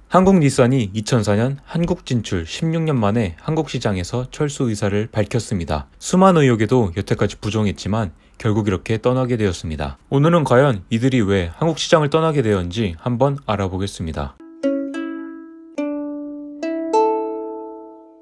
한국 닛산이 2004년 한국 진출 16년 만에 한국 시장에서 철수 의사를 밝혔습니다. 수많은 의혹에도 여태까지 부정했지만 결국 이렇게 떠나게 되었습니다. 오늘은 과연 이들이 왜 한국 시장을 떠나게 되었는지 한번 알아보겠습니다.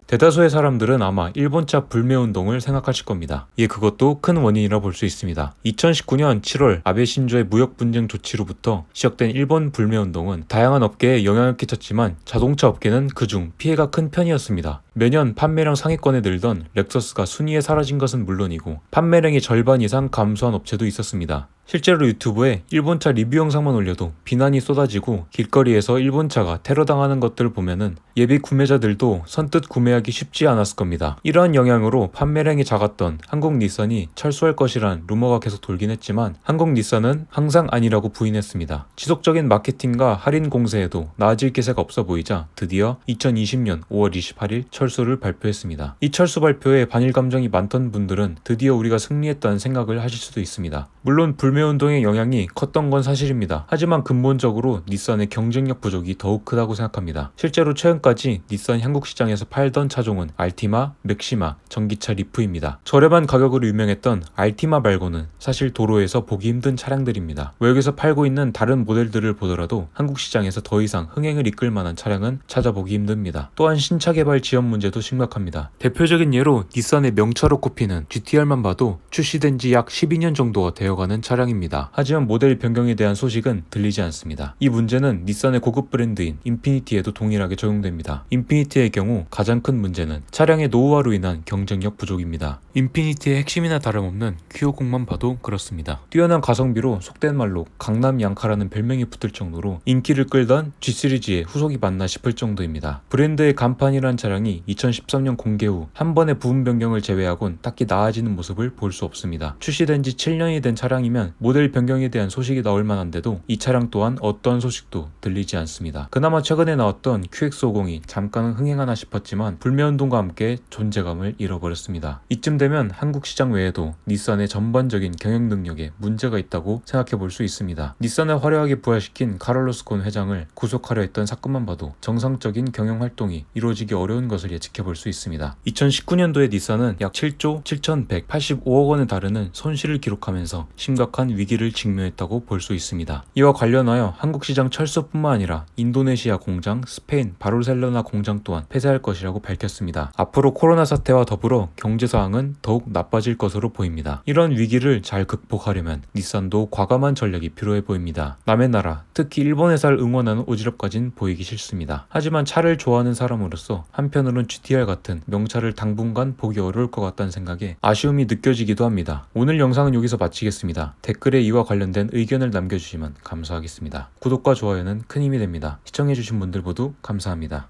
대다수의 사람들은 아마 일본차 불매운동을 생각하실 겁니다. 그것도 큰 원인이라 볼 수 있습니다. 2019년 7월 아베 신조의 무역 분쟁 조치로부터 시작된 일본 불매운동은 다양한 업계에 영향을 끼쳤지만 자동차 업계는 그중 피해가 큰 편이었습니다. 매년 판매량 상위권에 들던 렉서스가 순위에 사라진 것은 물론이고 판매량의 절반 이상 감소한 업체도 있었습니다. 실제로 유튜브에 일본차 리뷰 영상만 올려도 비난이 쏟아지고 길거리에서 일본차가 테러당하는 것들을 보면은 예비 구매자들도 선뜻 구매하기 쉽지 않았을 겁니다. 이러한 영향으로 판매량이 작았던 한국 닛산이 철수할 것이란 루머가 계속 돌긴 했지만 한국 닛산은 항상 아니라고 부인했습니다. 지속적인 마케팅과 할인 공세에도 나아질 기세가 없어 보이자 드디어 2020년 5월 28일 철수를 발표했습니다. 이 철수 발표에 반일 감정이 많던 분들은 드디어 우리가 승리했다는 생각을 하실 수도 있습니다. 물론 불매운동의 영향이 컸던 건 사실입니다. 하지만 근본적으로 닛산의 경쟁력 부족이 더욱 크다고 생각합니다. 실제로 최근까지 닛산이 한국 시장에서 팔던 차종은 알티마, 맥시마, 전기차 리프입니다. 저렴한 가격으로 유명했던 알티마 말고는 사실 도로에서 보기 힘든 차량들입니다. 외국에서 팔고 있는 다른 모델들을 보더라도 한국 시장에서 더 이상 흥행을 이끌 만한 차량은 찾아보기 힘듭니다. 또한 신차 개발 지원 문제도 심각합니다. 대표적인 예로 닛산의 명차로 꼽히는 GTR만 봐도 출시된 지 약 12년 정도가 되어가는 차량입니다. 하지만 모델 변경에 대한 소식은 들리지 않습니다. 이 문제는 닛산의 고급 브랜드인 인피니티에도 동일하게 적용됩니다. 인피니티의 경우 가장 큰 문제는 차량의 노후화로 인한 경쟁력 부족입니다. 인피니티의 핵심이나 다름없는 Q50만 봐도 그렇습니다. 뛰어난 가성비로 속된 말로 강남 양카라는 별명이 붙을 정도로 인기를 끌던 G 시리즈의 후속이 맞나 싶을 정도입니다. 브랜드의 간판이란 차량이 2013년 공개 후 한 번의 부분 변경을 제외하곤 딱히 나아지는 모습을 볼 수 없습니다. 출시된 지 7년이 된 차량이면 모델 변경에 대한 소식이 나올 만한데도 이 차량 또한 어떠한 소식도 들리지 않습니다. 그나마 최근에 나왔던 QX50이 잠깐은 흥행하나 싶었지만 불매운동과 함께 존재감을 잃어버렸습니다. 이쯤 되면 한국 시장 외에도 닛산의 전반적인 경영 능력에 문제가 있다고 생각해 볼 수 있습니다. 닛산을 화려하게 부활시킨 카를로스 곤 회장을 구속하려 했던 사건만 봐도 정상적인 경영 활동이 이루어지기 어려운 것을 예측해 볼 수 있습니다. 2019년도에 닛산은 약 7조 7,185억 원에 달하는 손실을 기록하면서 심각한 위기를 직면했다고 볼 수 있습니다. 이와 관련하여 한국 시장 철수뿐만 아니라 인도네시아 공장, 스페인 바르셀로나 공장 또한 폐쇄할 것이라고 밝혔습니다. 앞으로 코로나 사태와 더불어 경제 상황은 더욱 나빠질 것으로 보입니다. 이런 위기를 잘 극복하려면 닛산도 과감한 전략이 필요해 보입니다. 남의 나라, 특히 일본 회사를 응원하는 오지랖까진 보이기 싫습니다. 하지만 차를 좋아하는 사람으로서 한편으론 GTR 같은 명차를 당분간 보기 어려울 것 같다는 생각에 아쉬움이 느껴지기도 합니다. 오늘 영상은 여기서 마치겠습니다. 댓글에 이와 관련된 의견을 남겨주시면 감사하겠습니다. 구독과 좋아요는 큰 힘이 됩니다. 시청해주신 분들 모두 감사합니다.